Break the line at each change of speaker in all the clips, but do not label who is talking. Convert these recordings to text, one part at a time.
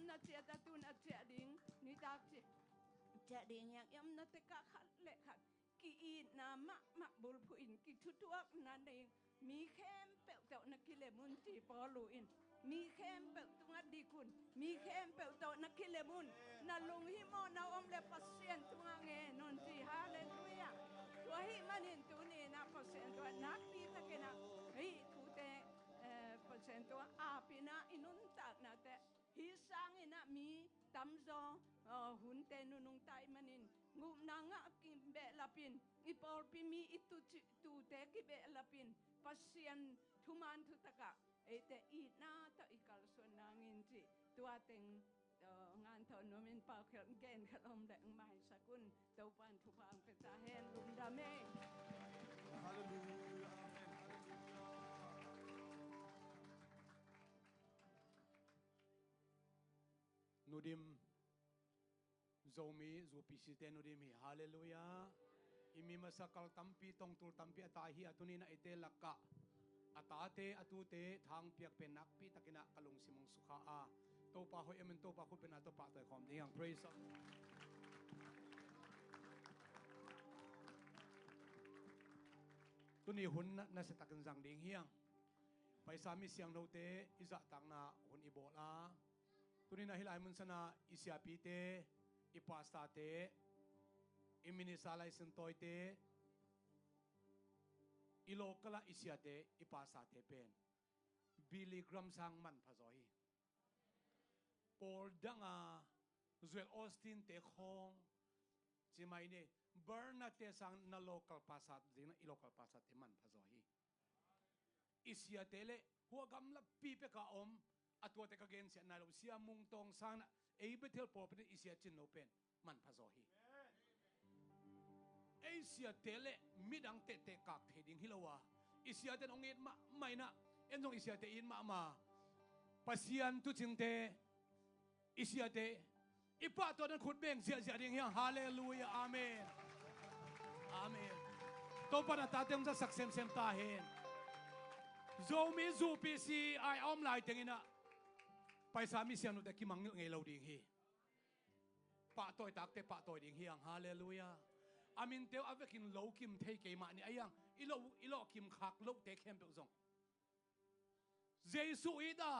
na chia ta tu na chia ding ni ta chia ding yang yam na te ka khat le khat ki na ma bul phu in ki thu tuak na ding mi khem pe to na ki le mun ti po lu in mi khem pe tu nga di kun mi khem pe to na ki le mun na lung hi mo na om le pasien tu nga nge non ti hallelujah tu hi manin tu ni na pasien tu na pi ta ke na hi tu te pasien tu a pi na inun ta na te hi sang ina mi tam zo hun te nu nung tai manin ngum na nga ki be lapin ipol pi mi itu tu te ki be lapin pasien thuman thu taka ete I na ta ikal so nangin ji tua teng ngan thon nomin pa khel gen khalom de mai sakun to pan thu pang pe ta hen lum da me
hallelujah amen hallelujah nudim zomi zo pisite nudim hi hallelujah imi masakal tampi tongtul tampi atahi atuni na ite lakka atate atute thang piak penak pi takina kalung simong sukha a to pa hoi amen to pa khu pena to pa toy khom ding praise tuni hun na se takan jang ding hiang paisa mi siang no te iza tang na hun ibola tuni na hilai mun sana isya pi te ipasta te imini salai sen toy te ilokala isyate ipasa te pen Billy Graham sang man phazoi Paul danga Joel Austin te khong chimai ne Bernard te sang na local pasat ding ilokal pasat te man phazoi isyate le huagam la pi pe ka om atwa te ka gen sia na lo sia mung tong sang na e betel property isya chin no pen man phazoi Asia tele midang te kak theding hilawa isia ten ongit ma maina enjong isia te in ma pasian tu chingte isia te ipa to dan khut beng sia sia ding hiang hallelujah amen amen to para ta tem za saksem sem ta hen zomi zu pc ai om lai tengina paisa mi sian no te kimang ngei lo ding hi pa toy tak te pa toy ding hiang hallelujah amin teo avekin lo kim thei ke ma ni ayang ilo kim khak lo te khem pe zong jesu ida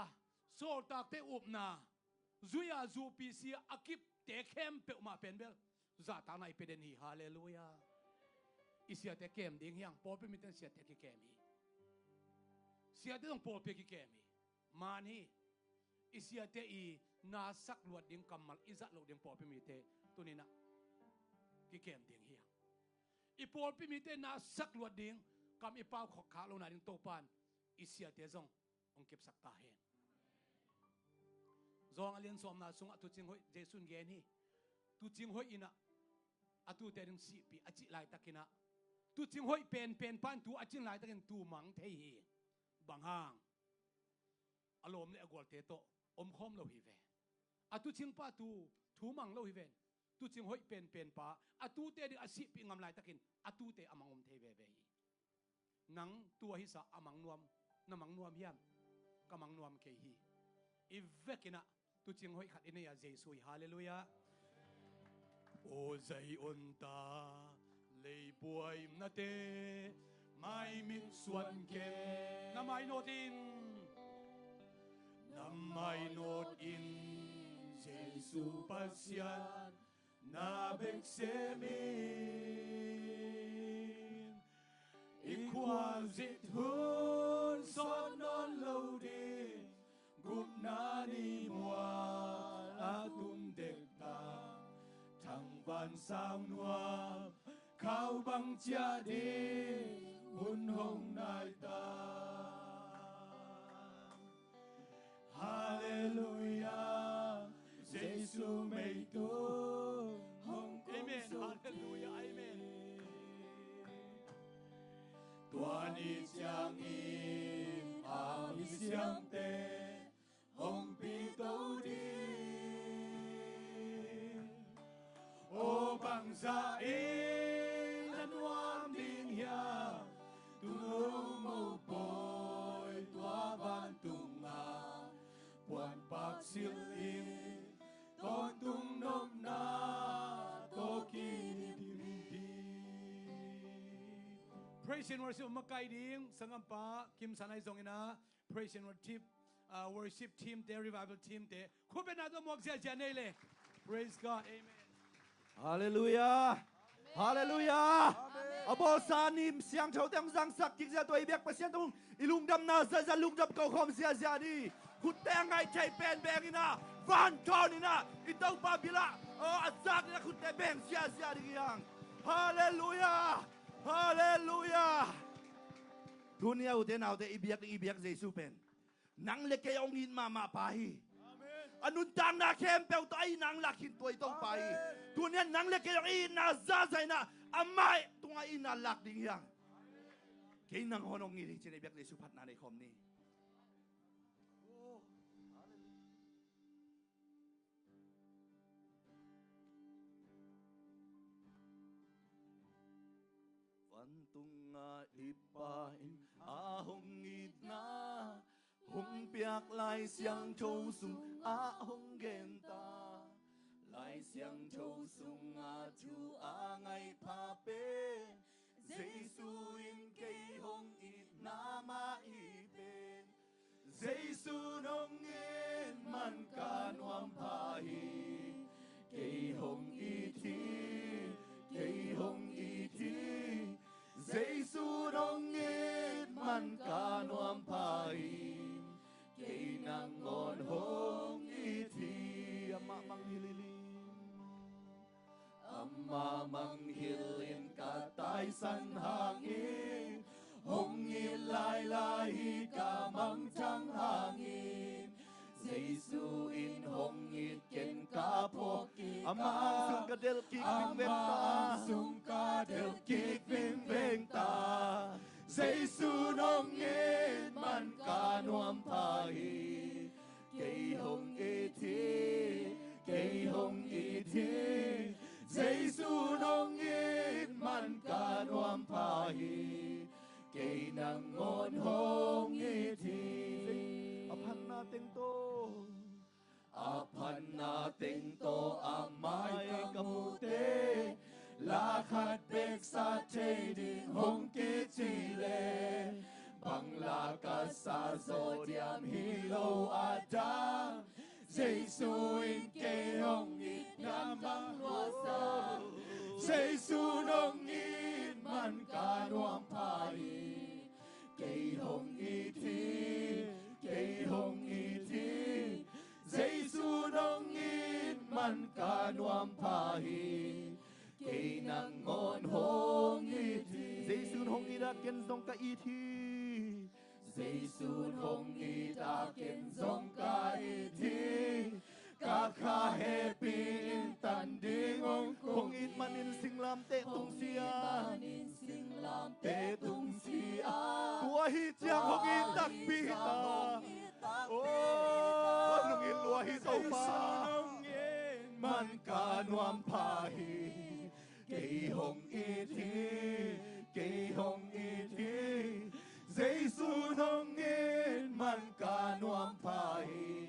so tak te upna zuya zu pi si akip te khem pe ma pen bel za ta nai pe den hi hallelujah isia te kem ding yang po pe mi ten sia te ki kemi sia te dong po pe ki kemi man hi isia te I na sak luat ding kamal iza lo ding po pe mi te tunina ki kem ding hiang ipol pi mi te na sak luat ding kam ipau khok kha lo na ding topan isia te zong ong kip sak ta hen zong alien som na sung atu ching hoi jesun gen hi tu ching hoi ina atu te ding si pi achi lai takina tu ching hoi pen pan tu achin lai takin tu mang thei hi bang hang alom le agol te to om khom lo hi ve atu ching pa tu thu mang lo hi ven tu ching hoi pen pa atu te di asi pi ngam lai takin atu te amang om thei ve ve nang tua hi sa amang nuam namang nuam hiam kamang nuam ke hi ivekina tu ching hoi khat ine ya jesu hallelujah o zai on ta lei buai na te mai min suan ke na mai not in jesu pasian na bek semin ikwa zit hun son non lâu đi gục na đi mua atum dek ta thằng van sao nuam khao băng chia đi hun hồng nai ta hallelujah Giêsu mày tu hồng amen hallelujah amen tuan y chang y am y siang te hồng pi tâu đi ô bằng dạ y lan hoam đinh ya tu mâu bồi tua ban tung à quan bạc siêu in praise and worship มาไกลดิ้งสังกัมปะคิมสันไอซงอินะ praise and worship team เต revival team เตคุณเป็นนาตัวมวกเสียเจเนเลย praise God amen
Hallelujah Hallelujah Abo sanim siang chau tang sang sak kik sia toi biak pasien tung ilung dam na za za lung dam kau khom sia sia di khut tang ngai chai pen beng ina van ton ina itau pa bila azak ina khut te beng sia sia di yang Hallelujah Hallelujah Dunia ute na ute ibiak Jesu pen nang le ke ong in mama pahi Anun tang na kem peu to ai nang lakin toi tong pai Dunia nang le ke ong in na za za na amai tunga ina lak ding yang kay nang honong ngiri chinebiak Jesu pat na khom ni Vantunga ipain ahong idna hong piak lai siang châu sung ahong genta lai siang châu sung chu ngai pa pe Giêsu in cây hong idna ma ipen Giêsu nong in man ka nuam pa hi cây hong iti cây hong iti Giêsu nong in man ka nuam pa hi cây nang ngon hong iti ama mang hilin ka tai san hangin hong in lai lai ka mang chang hangin Giêsu in hong in ken ka poki amang sung ka del kik ving veng ta sung ka del kik ving veng ta Giêsu nong in man ka nuam pa hi cây hong iti cây hong iti Giêsu nong in man ka nuam pa hi cây nang ngon hong iti apan nating to amay kamute lakad bek sa trading hong kichile bangla ka sa zodiam hilo adam Giêsu in cây hong ít nam bang luasa Giêsu nong in man ka nuam pa hi cây hong iti Giêsu nong in man ka nuam pa hi cây nang ngon hong iti Giêsu hong ira ken zong ka iti Giêsu hong ita ken zong ka iti Kaka happy in tanding hong it manin singlam te tung sia te tung sia tua hit yang hong it tak pita oh nung in lua hit au pa man ka nuam pa hi cây hong iti Giêsu hong in man ka nuam pa hi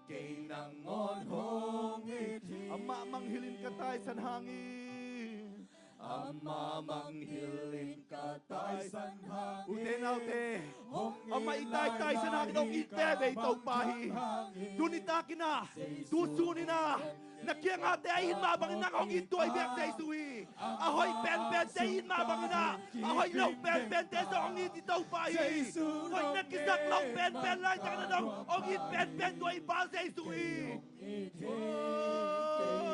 cây nang ngon hong iti ama manghilin ka tay san hangin ama manghilin ka tay san hangin ute na ute ama itay tay san hangin ong ite be tong pahi dunita kina tusunina nakiang ate ayin mabang na kong ito ay biyak sa isui ahoy pen te ayin mabang na ahoy law pen te sa kong ito pahi ahoy nakisak law pen lang sa kanadong ong it pen to ay ba sa isui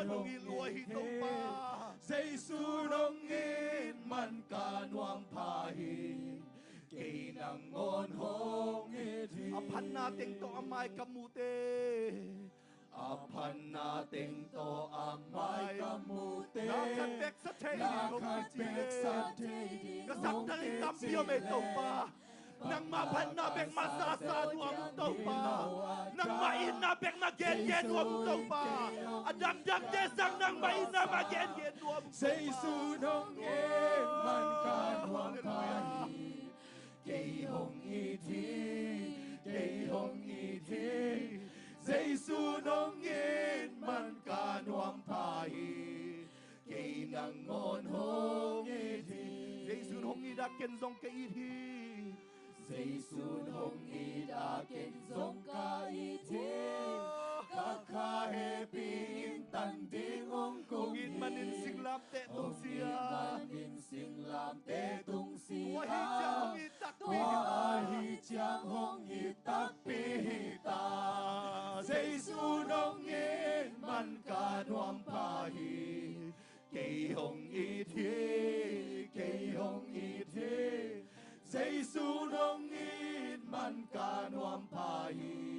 nung iluay ito pa Giêsu nong in man ka nuam pahi cây nang ngon hong iti apan nating to amay kamute apan nating to amay kamute nakatbek sa trading kasaktan in tampio may to pa nang mapanabek masasaduang to pa nang mainabek magenyen wam to pa adagdag desang nang maina magenyen wam Giêsu nong in man ka nuam pahi cây hong iti Giêsu nong in man ka nuam pahi cây nang ngon hong iti Giêsu hong ida đã kiến dòng cái ý thi
giây xuân hồng ý đã kiến dòng cái ý thi các kha happy in tan tiếng ông cùng
in manin sing lam te tung sia
manin sing lam te tung sia
wa hi chang hi tak pi
wa hi chang hong hi tak pi ta giây xuân hồng in man ca nuam pa hi
cây hồng ý thi
cây hồng ý thi giây xuân hồng in man ca nuam pa hi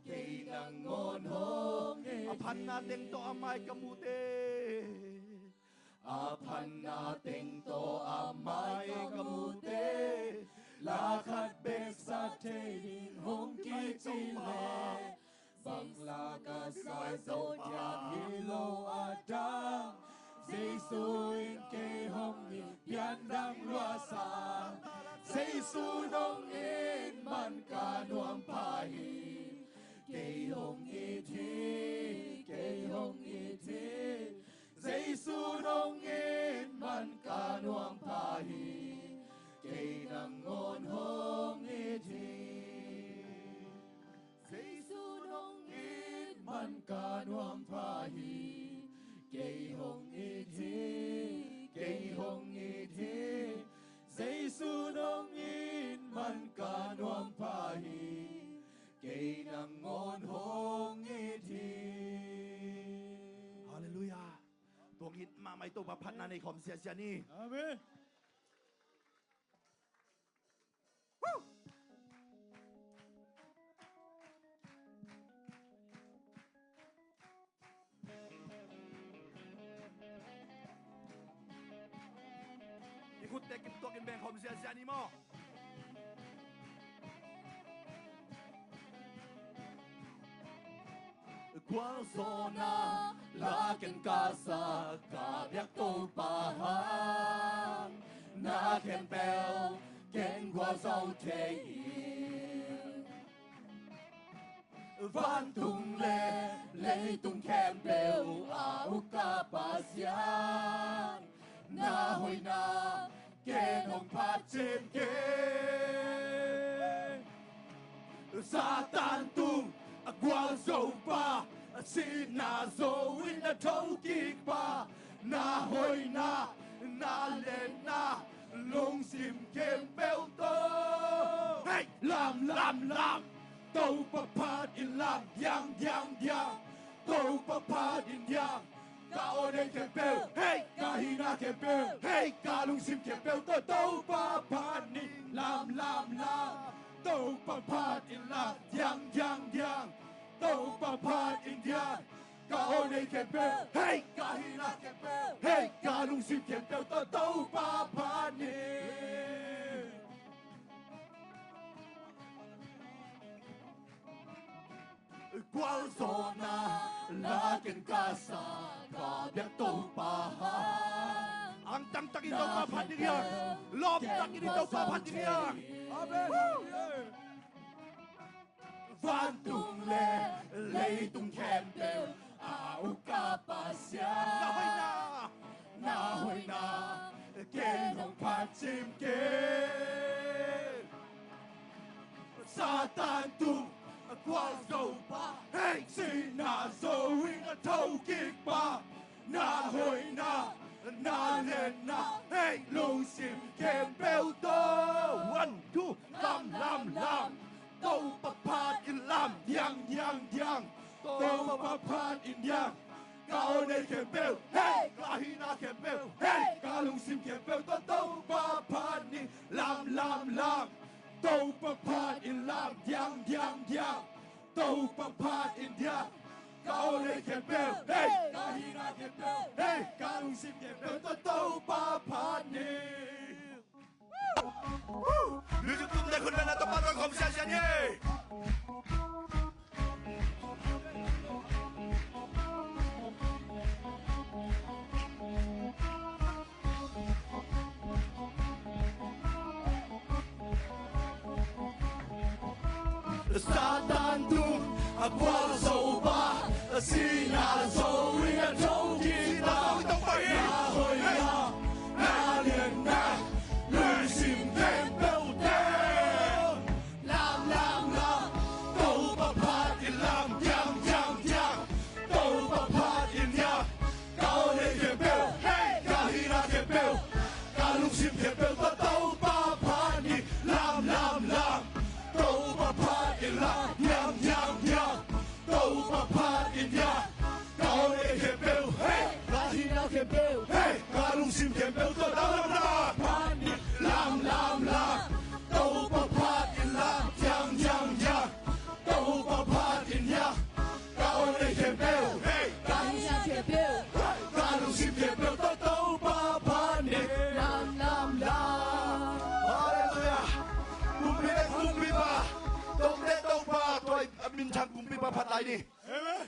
cây nang ngon hong
apan natin to amay kamute
apan natin to amay kamute lakad bek sa tedin hong kitile bangla ka sa zodiac hilo adam giây xuân cây hồng in pian đang loa sa giây xuân hồng in man ca nuam pa hi cây hồng y thi cây hồng y thi giây xuân hồng in man ca nuam pa hi cây nang ngon hong y thi giây xuân hồng in man ca nuam pa hi cây hồng y thi cây hồng y thi giây xuân hồng in man ca nuam pa hi cây nang ngon hong y thi.
Hallelujah. Tuong hit mamay to papat na ni kom siya ni.
Amen.
Woo! Ikut tekin tokin ben kom siya ni mo.
Quang gió na lá kèn ca sa cả biết tô pa han na kèn bèo kèn qua dâu thế van tung lê lê tung kèn bèo áo ca pa xian na hồi na kèn hồng pa chim kê sa tan tung quang dâu pa xin na dâu in na thâu kik pa na hồi na lên na lông sim kem bèo tô hey làm tàu pa pa in làm yang tàu pa pa in yang ka ode kem bèo hey ka hina kem bèo hey ka lông sim kem bèo tô tàu pa pa ni làm tàu pa pa in làm yang tàu pa pa in yang ka ode kem bèo hey ka hina kem bèo hey ka lông sim kem bèo tô tàu pa pa ni quang gió na lá kèn ca sa cả biết tô pa ha
Ang tang-tangin daw papat ni Riyan. Love tangin daw papat ni Riyan. Amen.
van tung lê tung kèm bèo áo ca pa sia na hồi na kèn hồng pa chim kê sa tan tung quang dâu pa hey xin na dâu in na thâu kik pa na hồi na lên na hey lông sim kèm bèo tô
1, 2,
lam tàu pa pa in lam yang tàu pa pa in yang cao đây kèm bèo hey ca hina kèm bèo hey ca lông sim kèm bèo tàu pa pa in lam tàu pa pa in lam yang tàu pa pa in yang cao đây kèm bèo hey ca hina kèm bèo hey ca lông sim kèm bèo tàu pa pa in
Lưu tung để khuyên bên là tập ban rồi không xa xa nhé.
Satan tung quang dâu ba xin na dâu in thâu kita na hồi na liền na lùi kèm bèo
ca hùng nhạc kèm bèo
ca lùng sim kèm bèo tao tao ba ba nè
lam
Hallelujah cùng bi ba tông tê tông ba tôi mình thằng cùng bi ba phát lại đi Amen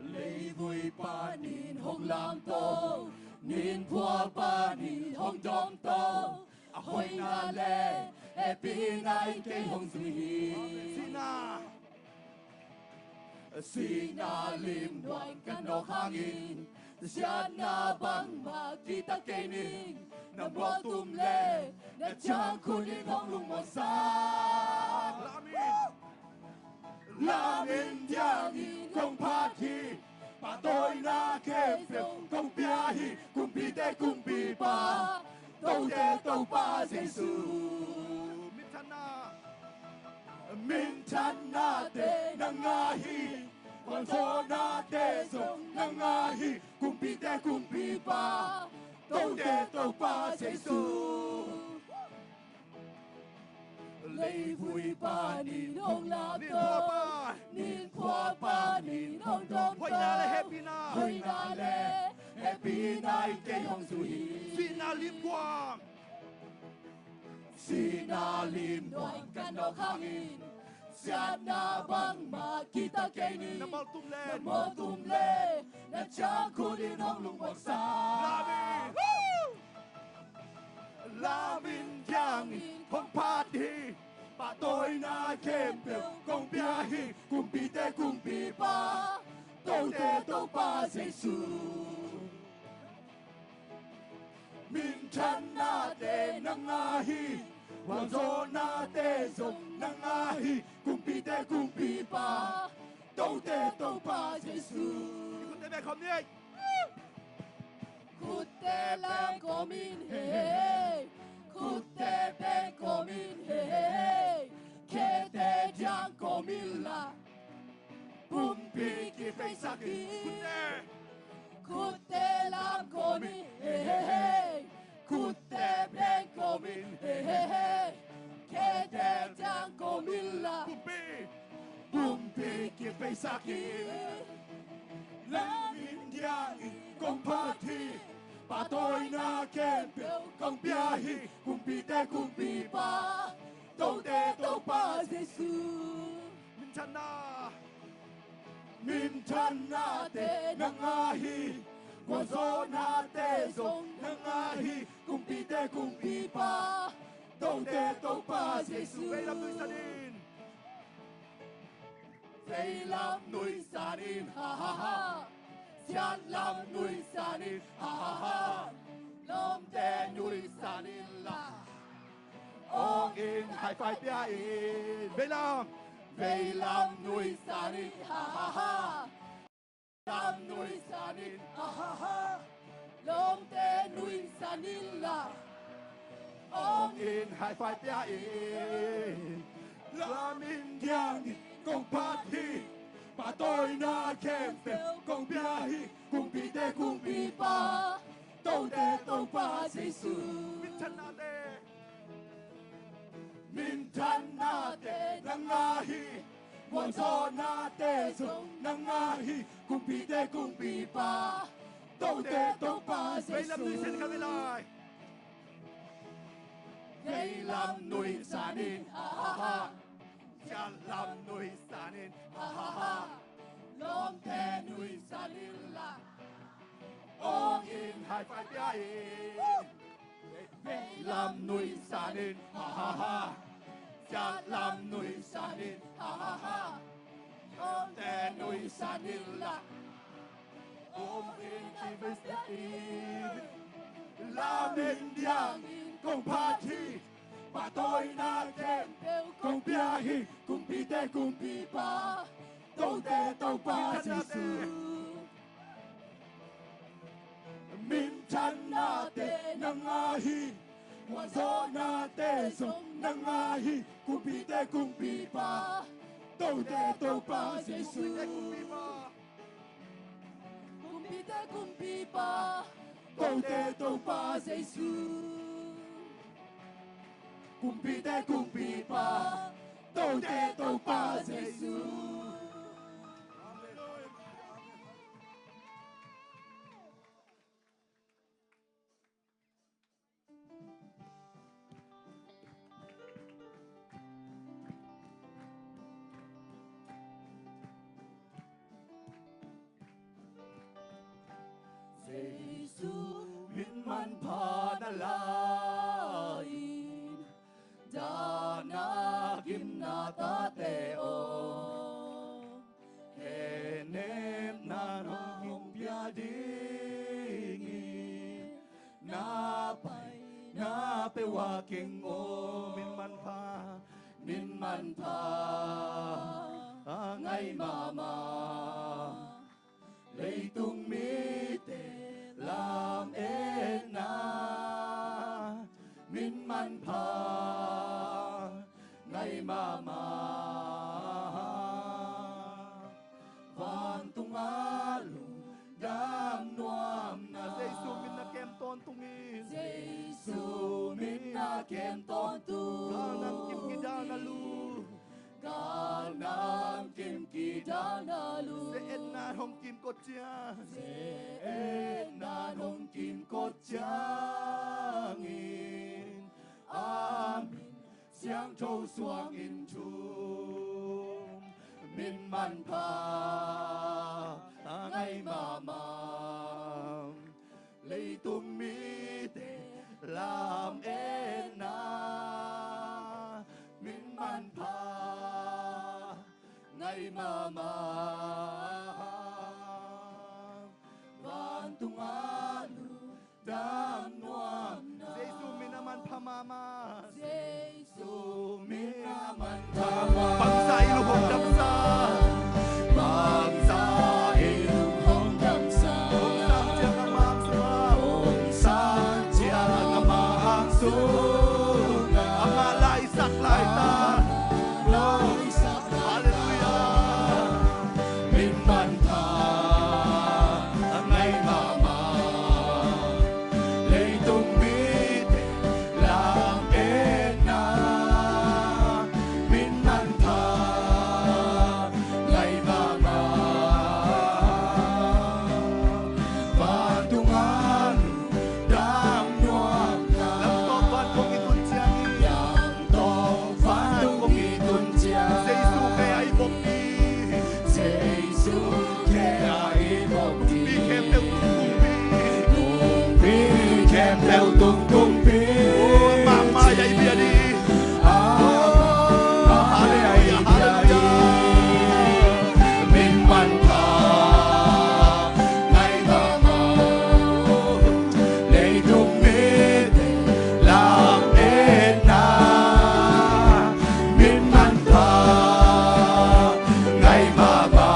你會把年紅藍到，年過把年紅當到，去哪裏？邊內嘅紅水？Sinalim ng kanohangin, siya na bang makita kainin, na matumle, na tiyang kunin ang lumasan.
Lamin diyangin kong pati Patoy na kefil kong biyahe Kung bide kung biba Tâu de tâu ba Giêsu Mintan natin nangahi Wanso natin song nangahi Kung bide kung biba Tâu de tâu ba Giêsu
Lấy vui ba nín hông làm tơ Nín khoa ba nín hông đông tơ Hơi nà lê Happy night cây hông dù hì Sinalim ng kanohangin, siya na bang makita kainin, na matumle, na tiyang kunin ang lumagsan.
Lamin diyangin kong pati Patoy na kempel kong biyahe Kung bide kung biba Tâu de tâu ba Giêsu Minsan natin nangahi Wanso natin song nangahi Kung bide kung biba Tâu de tâu ba Giêsu
Kutte lang komin hey, kutte ben komin hey, kete jang komin la,
Bumpi kifay sakit
kutte lang komin hey, kutte ben komin hey, kete jang komin la,
Bumpi kifay sakit Lamin diyangin kong pati Patoy na kempel kong biyahe Kung bide kung biba Tâu de tâu ba Giêsu Minsan natin nangahi Wanso natin song nangahi Kung bide kung biba Tâu de tâu ba Giêsu
Vây làm núi xa nín ha ha ha, Sian làm núi xa nín ha ha ha, Lom đe núi xa nín la.
Ong in hai phải bia in
Vây làm núi xa nín ha ha ha, Làm núi xa nín ha ha ha, Lom đe núi xa nín la.
Ong in hai phải bia in Lamin diyangin kong pati Patoy na kempel kong biyahe Kung bide kung biba Tâu de tâu ba Giêsu Minsan natin nangahi Wanso natin song nangahi Kung bide kung biba Tâu de tâu ba Giêsu
Vây làm núi xa nín ha ha ha,
Siya lam nuôi sa nín
ha ha ha, Lom đe núi xa nín la.
Ong in hai phải bia in Lam nuôi sa nín ha ha ha Siya lam nuôi sa nín ha ha ha Lom đe nuôi sa nín la Ong in chi với sa in Lamin diyangin kong pati Patoy na kempel kong biyahe Kung bide kung biba Tâu de tâu ba Giêsu chan na te nangahi wazo na te song nangahi kumpi pa tâu te tâu pa Giêsu kumpi pa tâu te tâu pa Giêsu kumpi pa tâu te tâu pa Giêsu. Giêsu min man panalangin dana gimnata teo henem nanong piadingin na pewaking o min man pa ngay mama lấy tung mi tê làm ên na min man pa ngay mama van tung alu dam nuam na Giêsu min na kem ton tungin Giêsu min na kem ton tu ganam kim kidana lu ganam kim kidana lu se en na hong kim cốt chia se en na hong kim cốt chia ngin amin siang châu suang in chum min man pa ngay mama lấy tung mi tê làm en na min man pa ngay mama van tung alu dam nuam na Giêsu min naman pa mama Giêsu min naman pa mama bangsa iluhong damsa bangsa iluhong damsa bangsa tiang amang sunga bangsa tiang amang sunga amalay saklay ta theo tung cung pi mama dạy bia đi hallelujah hallelujah min man pa ngày mama lấy tung mi làm en na min man pa ngày mama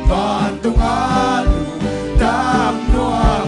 van tung alu dam nuam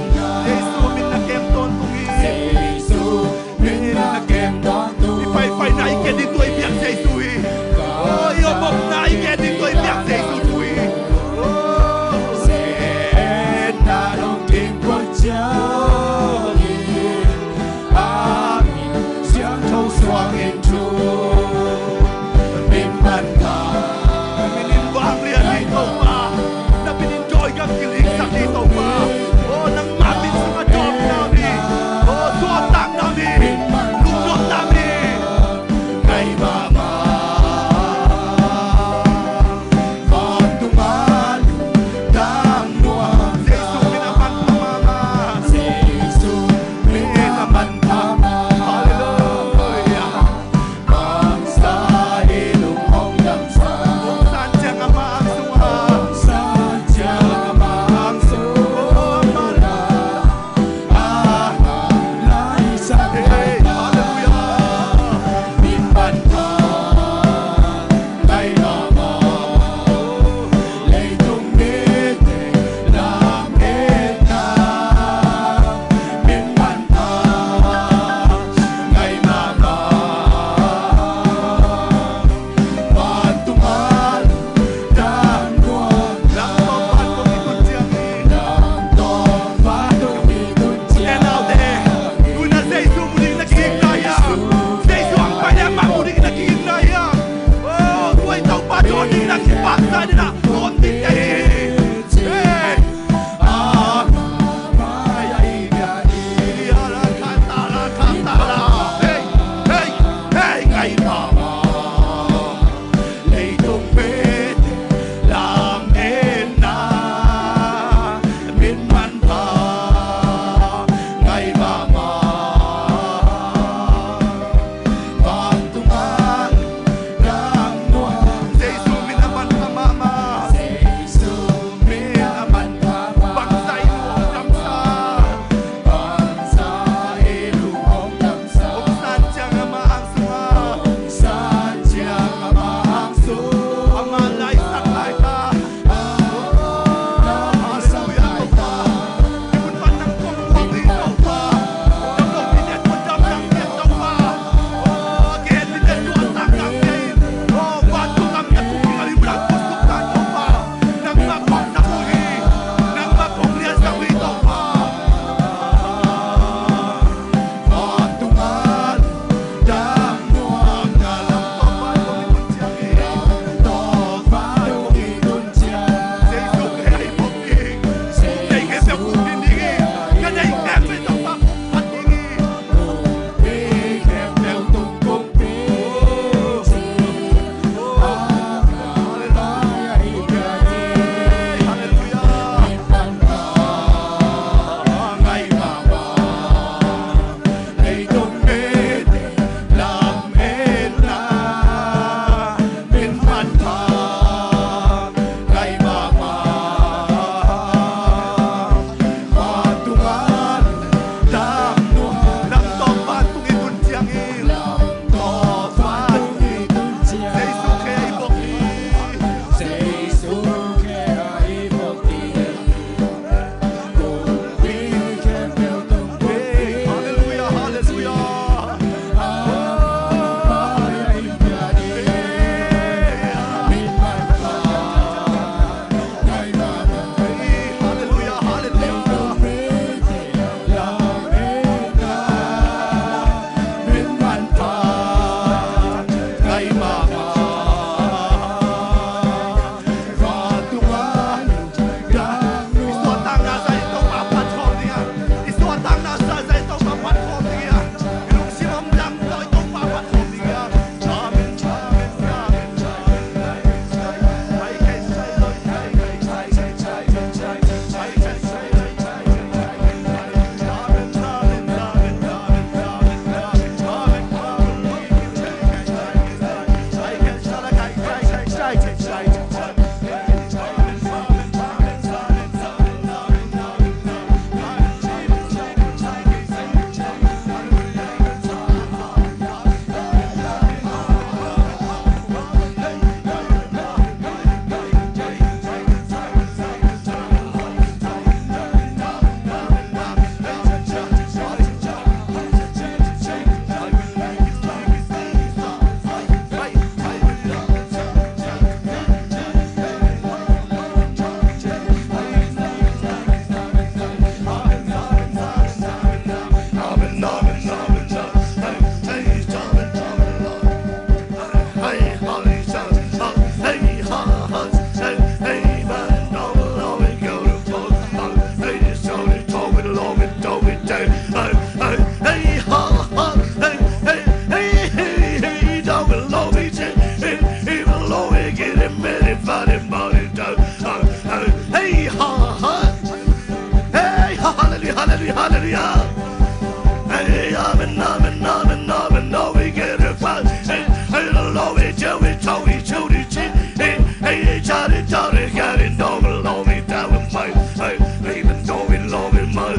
even though we love it much.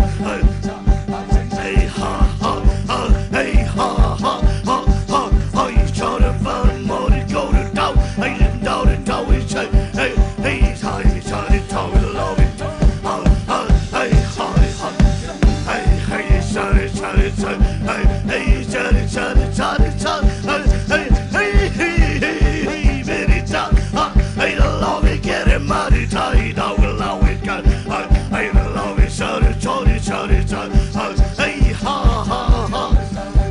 Hey ha ha ha, hey ha ha ha ha, you try to find more to go to down, hey down and down we say, hey try to love it, hey ha ha, hey try to hey the love it get it mighty tight, I will allow it God, hey the love it shout it, hey ha ha ha,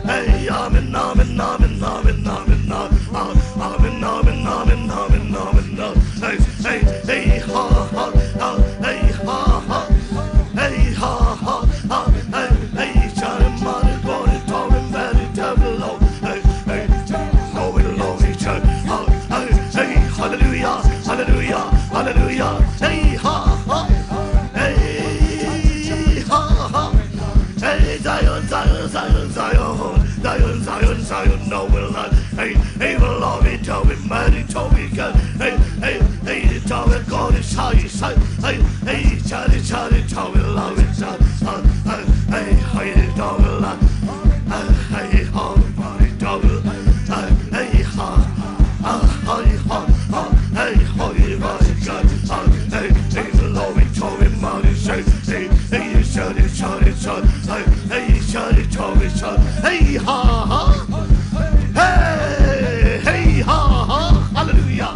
hey amen, hey ha ha, hey ha ha, hey ha ha, hey shout it mighty God, it all in valley devil, hey love it, hey hallelujah, hey ha ha, hey ha ha, hey Zion, no will not, hey will love it, tell me mighty, tell me God, hey tell me God is high, hey shout it, tell me love it, hey tell me love, hey body, tell me, hey ha, hey body, God, hey will love it, tell me mighty, say, hey shout it, hey shout it, tell me, hey ha ha. Hey, ha, ha, hallelujah.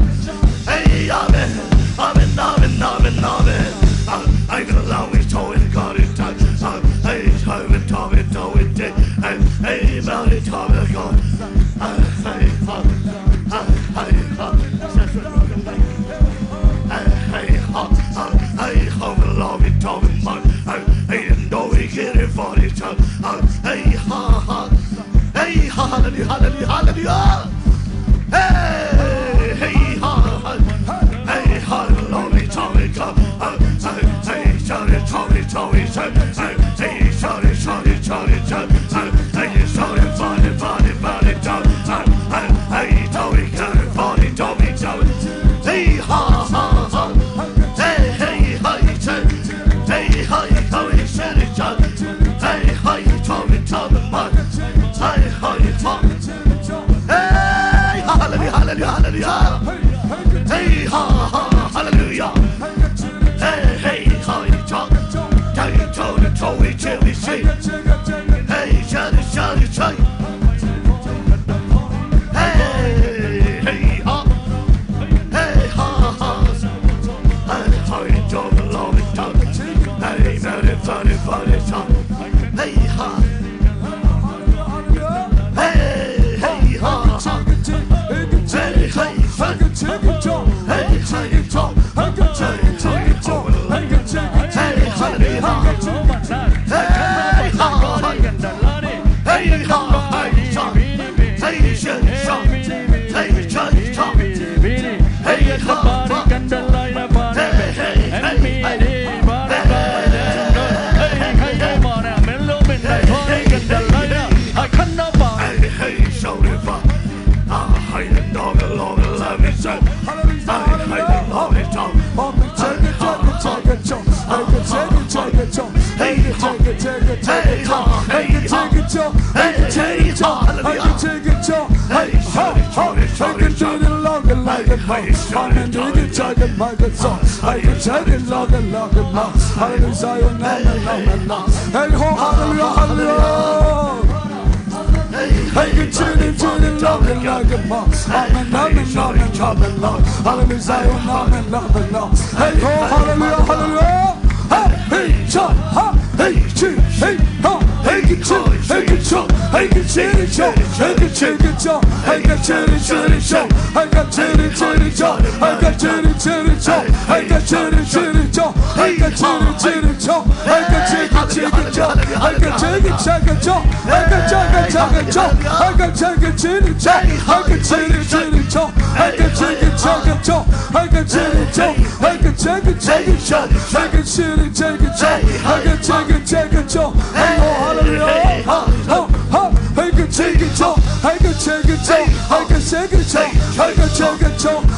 Hey, amen. I'm gonna allow it to it, God in time. Hey, I'm in time, it, hey, about it, God. Hey, ha, hey, I'm allow it to it, man. Hey, know we get it for it, hey, ha, ha. Hey, hallelujah. Hey, ha, hey, hallelujah, Tommy, come. Hey, shout it, Tommy, hey, shout it, hey, shout it, body, hey, Tommy, Tommy, hey, ha, hey, Tommy, man. Hey, hallelujah. Hey, ha, hallelujah. Hey, talk. Tell you, we chill, we say. Hey, shout it. Hey, ha. Hey, ha. How you doing, love it, talk. Hey, funny, talk. Hey, ha.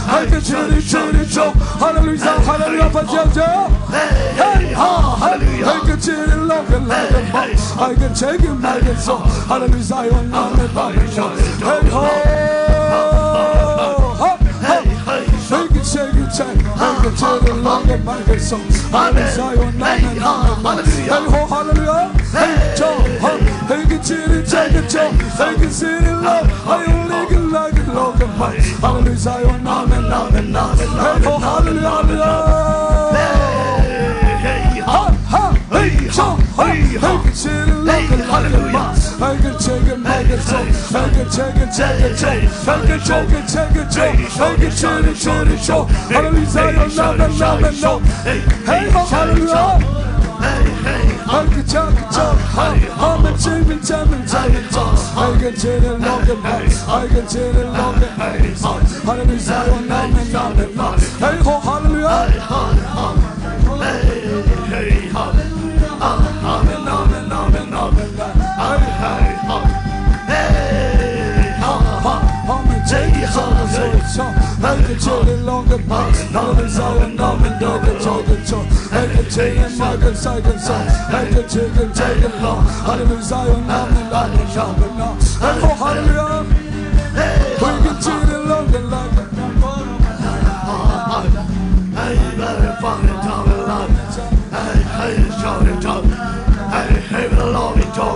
I 哈利路亚，哈利路亚，把脚脚，嘿哈，哈利路亚，每个节日老个来个忙，每个这个每个走，哈利路亚，我拿来把你唱，嘿哈，哈哈，每个这个这，每个节日老个每个走，哈利路亚，我拿来把你唱，嘿哈，哈利路亚，嘿走，哈，每个节日这个走，每个节日老，还有那个来个老个忙，哈利路亚，我拿来。Hey ho, hallelujah, hallelujah. Hey ha, ha, hey ha, hey, hey, hallelujah. I can take it, make it so. I can take it, take it, take it. I can take it, take it, take it. I can take it, take it, show. Hallelujah, hey ho, hallelujah. I can talk, I'm a champion, champion, champion. I can take it longer, I can take it longer. Hallelujah, hey ho, hallelujah. Hey, hallelujah. Amen, amen, amen, amen. Hey, I'm take it I can take it longer, hallelujah, amen, amen. I can take it, I can take it long. Hallelujah, amen, amen. Oh, hallelujah. We can take it longer, like it. Hey, better fucking talk it loud. Hey, shout it talk. Hey, the Lord, we talk.